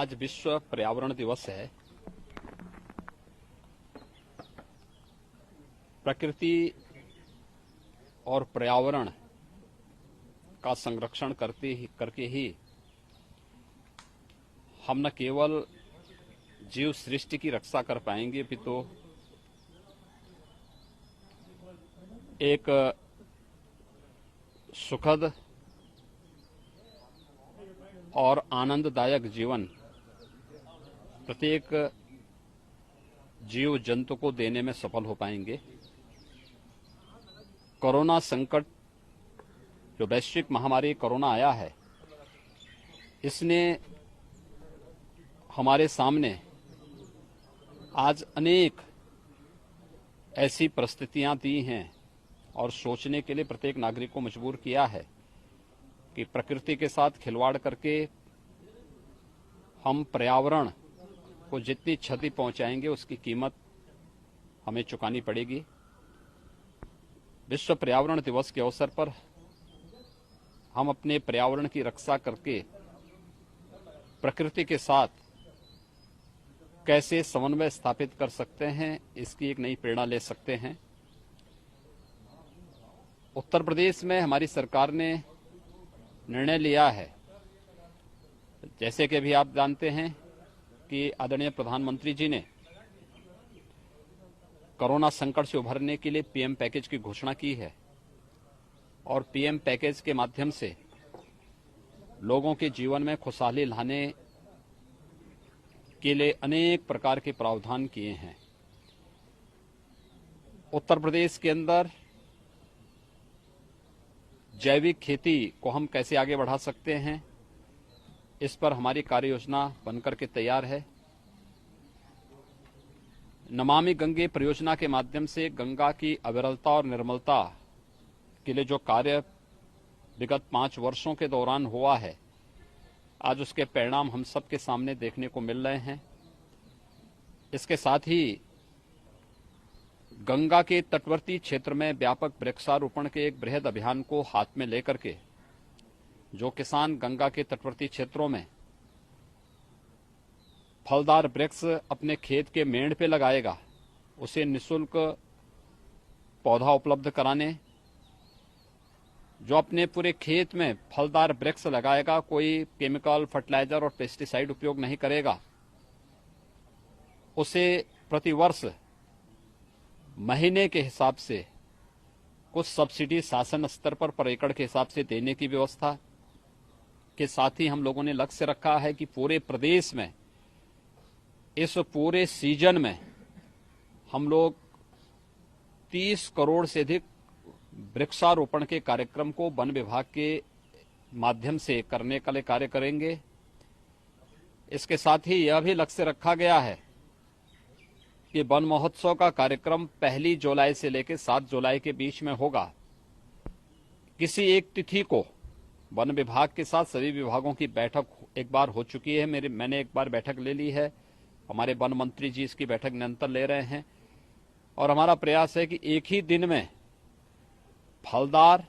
आज विश्व पर्यावरण दिवस है। प्रकृति और पर्यावरण का संरक्षण करके ही हम न केवल जीव सृष्टि की रक्षा कर पाएंगे, अपितु एक सुखद और आनंददायक जीवन प्रत्येक जीव जंतु को देने में सफल हो पाएंगे। कोरोना संकट, जो वैश्विक महामारी कोरोना आया है, इसने हमारे सामने आज अनेक ऐसी परिस्थितियां दी हैं और सोचने के लिए प्रत्येक नागरिक को मजबूर किया है कि प्रकृति के साथ खिलवाड़ करके हम पर्यावरण को जितनी क्षति पहुंचाएंगे उसकी कीमत हमें चुकानी पड़ेगी। विश्व पर्यावरण दिवस के अवसर पर हम अपने पर्यावरण की रक्षा करके प्रकृति के साथ कैसे समन्वय स्थापित कर सकते हैं, इसकी एक नई प्रेरणा ले सकते हैं। उत्तर प्रदेश में हमारी सरकार ने निर्णय लिया है, जैसे कि अभी आप जानते हैं कि आदरणीय प्रधानमंत्री जी ने कोरोना संकट से उभरने के लिए पीएम पैकेज की घोषणा की है और पीएम पैकेज के माध्यम से लोगों के जीवन में खुशहाली लाने के लिए अनेक प्रकार के प्रावधान किए हैं। उत्तर प्रदेश के अंदर जैविक खेती को हम कैसे आगे बढ़ा सकते हैं, इस पर हमारी कार्य योजना बनकर के तैयार है। नमामि गंगे परियोजना के माध्यम से गंगा की अविरलता और निर्मलता के लिए जो कार्य विगत 5 वर्षों के दौरान हुआ है, आज उसके परिणाम हम सबके सामने देखने को मिल रहे हैं। इसके साथ ही गंगा के तटवर्ती क्षेत्र में व्यापक वृक्षारोपण के एक बृहद अभियान को हाथ में लेकर के जो किसान गंगा के तटवर्ती क्षेत्रों में फलदार वृक्ष अपने खेत के मेड़ पे लगाएगा, उसे निःशुल्क पौधा उपलब्ध कराने, जो अपने पूरे खेत में फलदार वृक्ष लगाएगा, कोई केमिकल, फर्टिलाइजर और पेस्टिसाइड उपयोग नहीं करेगा, उसे प्रतिवर्ष महीने के हिसाब से कुछ सब्सिडी शासन स्तर पर एकड़ के हिसाब से देने की व्यवस्था के साथ ही हम लोगों ने लक्ष्य रखा है कि पूरे प्रदेश में इस पूरे सीजन में हम लोग 30 करोड़ से अधिक वृक्षारोपण के कार्यक्रम को वन विभाग के माध्यम से करने के लिए कार्य करेंगे। इसके साथ ही यह भी लक्ष्य रखा गया है कि वन महोत्सव का कार्यक्रम 1 जुलाई से लेकर 7 जुलाई के बीच में होगा। किसी एक तिथि को वन विभाग के साथ सभी विभागों की बैठक एक बार हो चुकी है, मैंने एक बार बैठक ले ली है, हमारे वन मंत्री जी इसकी बैठक निरंतर ले रहे हैं और हमारा प्रयास है कि एक ही दिन में फलदार,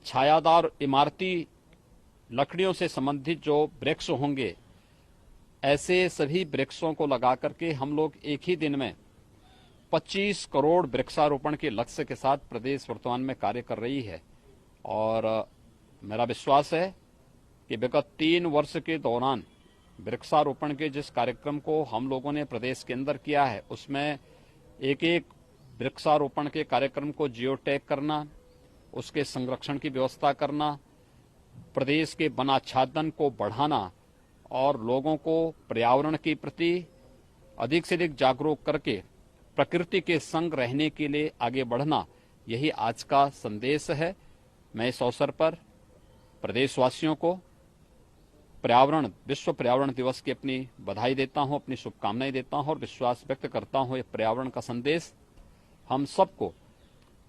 छायादार, इमारती लकड़ियों से संबंधित जो वृक्ष होंगे, ऐसे सभी वृक्षों को लगा करके हम लोग एक ही दिन में 25 करोड़ वृक्षारोपण के लक्ष्य के साथ प्रदेश वर्तमान में कार्य कर रही है। और मेरा विश्वास है कि विगत 3 वर्ष के दौरान वृक्षारोपण के जिस कार्यक्रम को हम लोगों ने प्रदेश के अंदर किया है, उसमें एक वृक्षारोपण के कार्यक्रम को जियो टैग करना, उसके संरक्षण की व्यवस्था करना, प्रदेश के वनाच्छादन को बढ़ाना और लोगों को पर्यावरण के प्रति अधिक से अधिक जागरूक करके प्रकृति के संग रहने के लिए आगे बढ़ना, यही आज का संदेश है। मैं इस अवसर पर प्रदेशवासियों को विश्व पर्यावरण दिवस की अपनी बधाई देता हूं, अपनी शुभकामनाएं देता हूं और विश्वास व्यक्त करता हूं ये पर्यावरण का संदेश हम सबको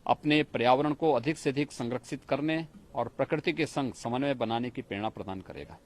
अपने पर्यावरण को अधिक से अधिक संरक्षित करने और प्रकृति के संग समन्वय बनाने की प्रेरणा प्रदान करेगा।